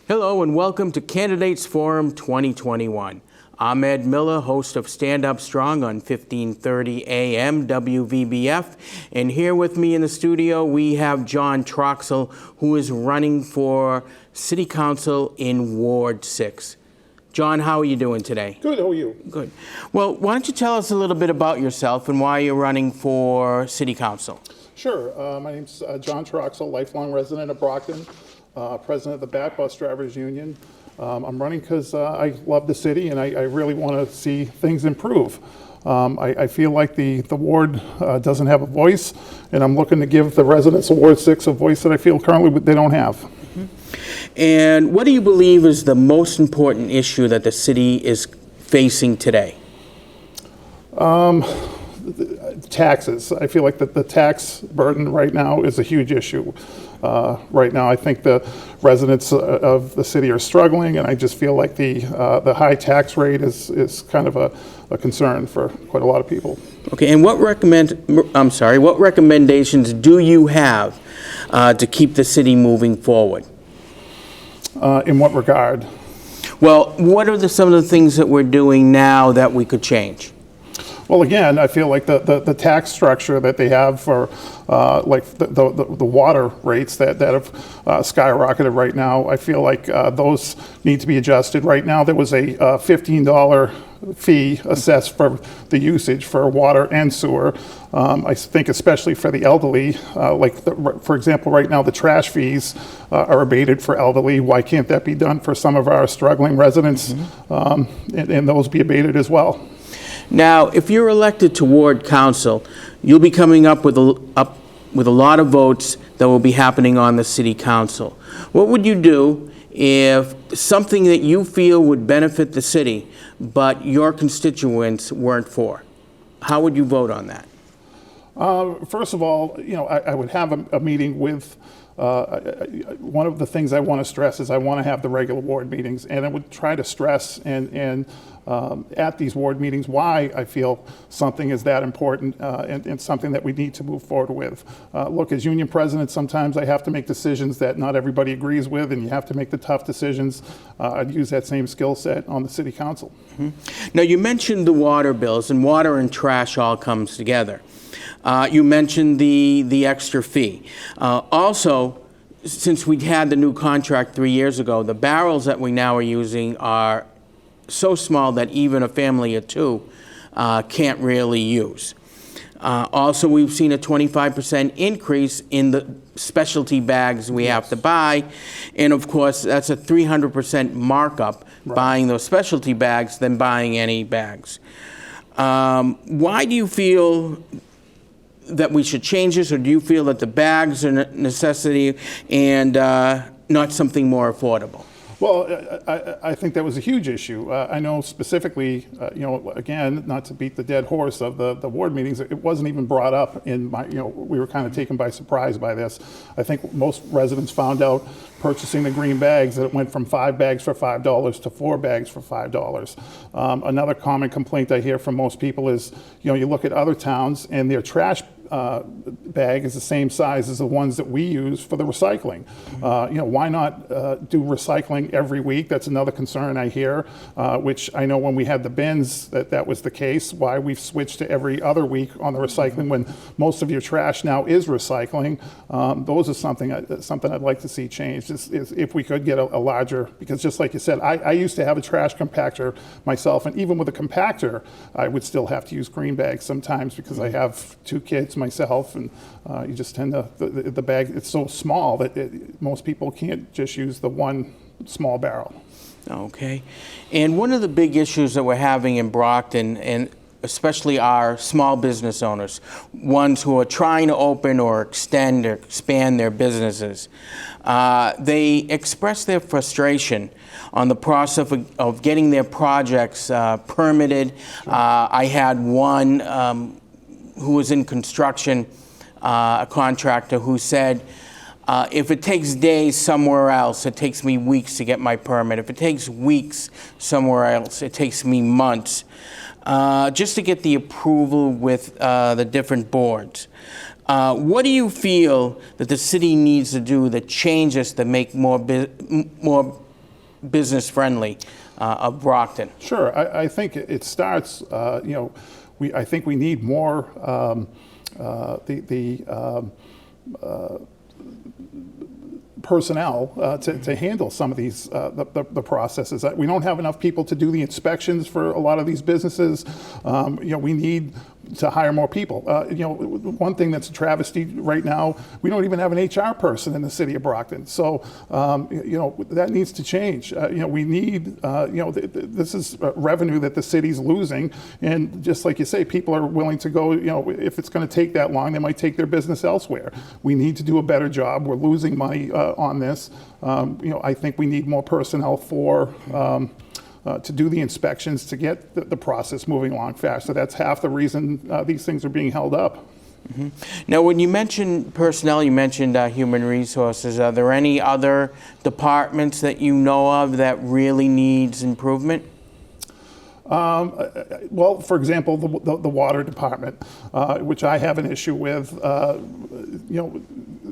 Hello and welcome to Candidates Forum 2021. I'm Ed Miller, host of Stand Up Strong on 1530 AM WVBF. And here with me in the studio, we have John Troxell, who is running for City Council in Ward 6. John, how are you doing today? Good, how are you? Good. Well, why don't you tell us a little bit about yourself and why you're running for City Council? Sure. My name's John Troxell, lifelong resident of Brockton, president of the Bat Bus Drivers Union. I'm running because I love the city and I really want to see things improve. I feel like the ward doesn't have a voice, and I'm looking to give the residents of Ward 6 a voice that I feel currently they don't have. Mm-hmm. And what do you believe is the most important issue that the city is facing today? Taxes. I feel like the tax burden right now is a huge issue. Right now, I think the residents of the city are struggling, and I just feel like the high tax rate is kind of a concern for quite a lot of people. Okay, and what recommendations do you have to keep the city moving forward? In what regard? Well, what are some of the things that we're doing now that we could change? Well, again, I feel like the tax structure that they have for like the water rates that have skyrocketed right now, I feel like those need to be adjusted. Right now, there was a $15 fee assessed for the usage for water and sewer. I think especially for the elderly, for example, right now the trash fees are abated for elderly. Why can't that be done for some of our struggling residents, and those be abated as well? Now, if you're elected to ward council, you'll be coming up with a lot of votes that will be happening on the city council. What would you do if something that you feel would benefit the city, but your constituents weren't for? How would you vote on that? First of all, I would have a meeting with. One of the things I want to stress is I want to have the regular ward meetings, and I would try to stress and at these ward meetings why I feel something is that important and something that we need to move forward with. Look, as union president, sometimes I have to make decisions that not everybody agrees with, and you have to make the tough decisions. I'd use that same skill set on the city council. Mm-hmm. Now, you mentioned the water bills, and water and trash all comes together. You mentioned the extra fee. Also, since we had the new contract 3 years ago, the barrels that we now are using are so small that even a family of two can't really use. Also, we've seen a 25% increase in the specialty bags we have to buy. And of course, that's a 300% markup buying those specialty bags than buying any bags. Why do you feel that we should change this, or do you feel that the bags are a necessity and not something more affordable? Well, I think that was a huge issue. I know specifically, again, not to beat the dead horse of the ward meetings, it wasn't even brought up in my, we were kind of taken by surprise by this. I think most residents found out purchasing the green bags that it went from 5 bags for $5 to 4 bags for $5. Another common complaint I hear from most people is, you look at other towns and their trash bag is the same size as the ones that we use for the recycling. Why not do recycling every week? That's another concern I hear, which I know when we had the bins that was the case. Why we've switched to every other week on the recycling when most of your trash now is recycling. Those are something I'd like to see changed. Is if we could get a larger, because just like you said, I used to have a trash compactor myself, and even with a compactor, I would still have to use green bags sometimes because I have 2 kids myself, and you just tend to, the bag, it's so small that most people can't just use the one small barrel. Okay. And one of the big issues that we're having in Brockton, and especially our small business owners, ones who are trying to open or extend or expand their businesses, they express their frustration on the process of getting their projects permitted. Sure. I had one who was in construction, a contractor, who said, if it takes days somewhere else, it takes me weeks to get my permit. If it takes weeks somewhere else, it takes me months just to get the approval with the different boards. What do you feel that the city needs to do that changes to make more business-friendly of Brockton? Sure, I think it starts, I think we need more personnel to handle some of these the processes. We don't have enough people to do the inspections for a lot of these businesses. We need to hire more people. One thing that's a travesty right now, we don't even have an HR person in the city of Brockton. So, that needs to change. We need, this is revenue that the city's losing. And just like you say, people are willing to go, if it's going to take that long, they might take their business elsewhere. We need to do a better job. We're losing money on this. I think we need more personnel to do the inspections, to get the process moving along faster. That's half the reason these things are being held up. Mm-hmm. Now, when you mentioned personnel, you mentioned human resources. Are there any other departments that you know of that really needs improvement? Well, for example, the water department, which I have an issue with.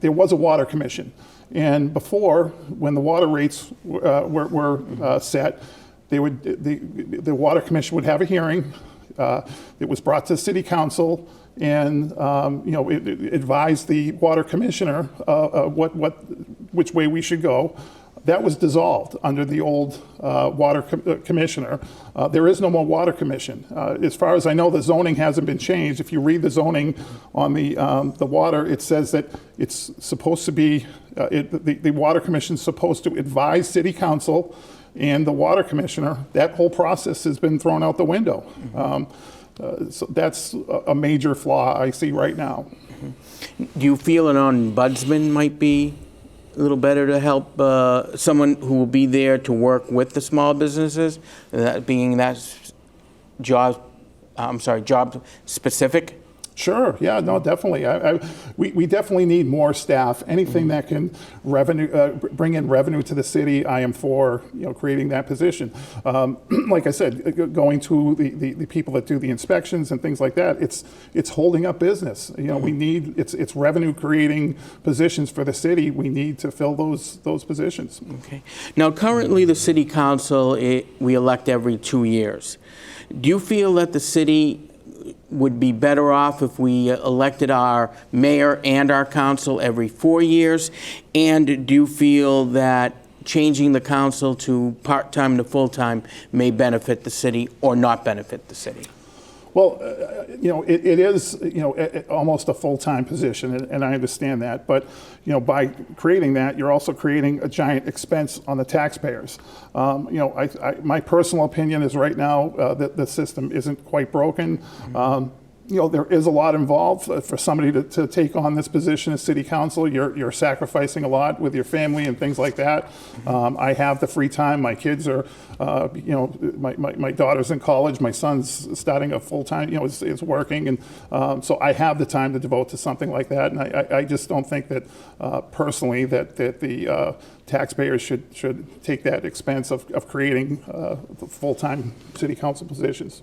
There was a water commission, and before, when the water rates were set, the water commission would have a hearing. It was brought to the city council, and it advised the water commissioner which way we should go. That was dissolved under the old water commissioner. There is no more water commission. As far as I know, the zoning hasn't been changed. If you read the zoning on the water, it says that it's supposed to be, the water commission is supposed to advise city council and the water commissioner. That whole process has been thrown out the window. So that's a major flaw I see right now. Do you feel an ombudsman might be a little better to help someone who will be there to work with the small businesses, job specific? Sure. Yeah. No. Definitely. We definitely need more staff. Anything that can bring in revenue to the city, I am for. Creating that position. Like I said, going to the people that do the inspections and things like that. It's holding up business. We need it's revenue creating positions for the city. We need to fill those positions. Okay. Now, currently, the city council we elect every 2 years. Do you feel that the city would be better off if we elected our mayor and our council every 4 years? And do you feel that changing the council to part-time to full-time may benefit the city or not benefit the city? Well, it is, almost a full-time position, and I understand that. But, by creating that, you're also creating a giant expense on the taxpayers. My personal opinion is right now that the system isn't quite broken. There is a lot involved for somebody to take on this position as city council. You're sacrificing a lot with your family and things like that. I have the free time. My kids are, my daughter's in college. My son's starting a full-time, is working. And so I have the time to devote to something like that. And I just don't think that, personally, that the taxpayers should take that expense of creating full-time city council positions.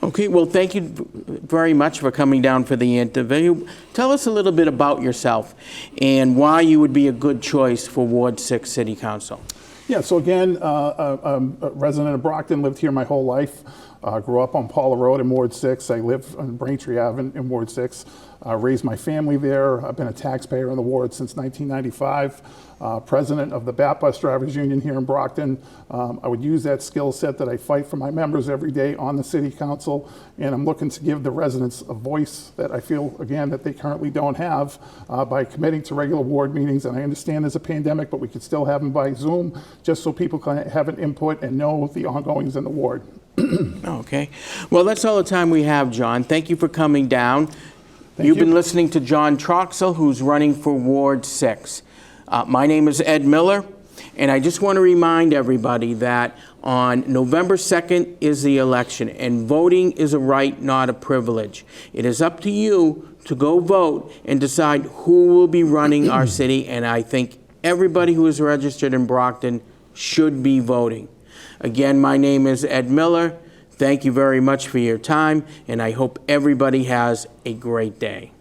Okay, well, thank you very much for coming down for the interview. Tell us a little bit about yourself and why you would be a good choice for Ward 6 City Council. Yeah, so again, I'm a resident of Brockton, lived here my whole life. Grew up on Paula Road in Ward 6. I live on Braintree Ave in Ward 6. Raised my family there. I've been a taxpayer in the ward since 1995. President of the BAT Bus Drivers Union here in Brockton. I would use that skill set that I fight for my members every day on the city council, and I'm looking to give the residents a voice that I feel, again, that they currently don't have by committing to regular ward meetings. And I understand there's a pandemic, but we could still have them by Zoom just so people can have an input and know the ongoings in the ward. Okay. Well, that's all the time we have, John. Thank you for coming down. You've been listening to John Troxell, who's running for Ward 6. My name is Ed Miller, and I just want to remind everybody that on November 2nd is the election, and voting is a right, not a privilege. It is up to you to go vote and decide who will be running our city, and I think everybody who is registered in Brockton should be voting. Again, my name is Ed Miller. Thank you very much for your time, and I hope everybody has a great day.